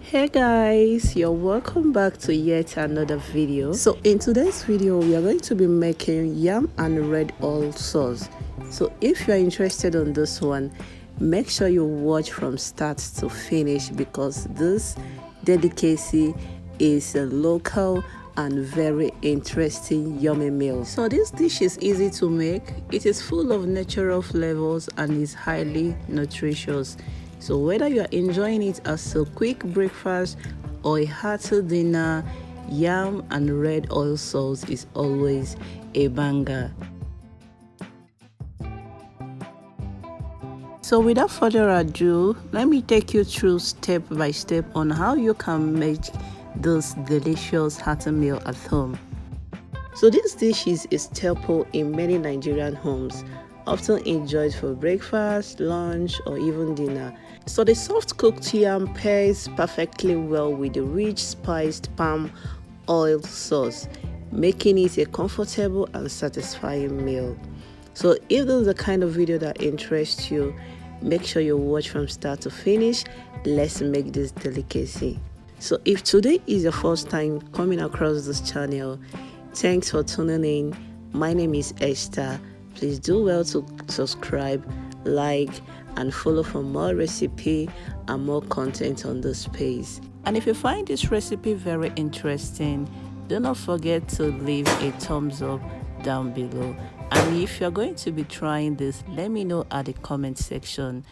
Hey guys, you're welcome back to yet another video. So in today's video we are going to be making yam and red oil sauce. So if you're interested in this one, make sure you watch from start to finish because this delicacy is a local and very interesting yummy meal. So this dish is easy to make, it is full of natural flavors and is highly nutritious. So whether you are enjoying it as a quick breakfast or a hearty dinner, yam and red oil sauce is always a banger. So without further ado, let me take you through step by step on how you can make this delicious hearty meal at home. So this dish is a staple in many Nigerian homes, often enjoyed for breakfast, lunch, or even dinner. So the soft cooked yam pairs perfectly well with the rich spiced palm oil sauce, making it a comfortable and satisfying meal. So if this is the kind of video that interests you, make sure you watch from start to finish. Let's make this delicacy. So if today is your first time coming across this channel, thanks for tuning in. My name is Esther. Please do well to subscribe, like, and follow for more recipe and more content on this page. And if you find this recipe very interesting, do not forget to leave a thumbs up down below. And if you're going to be trying this, let me know at the comment section.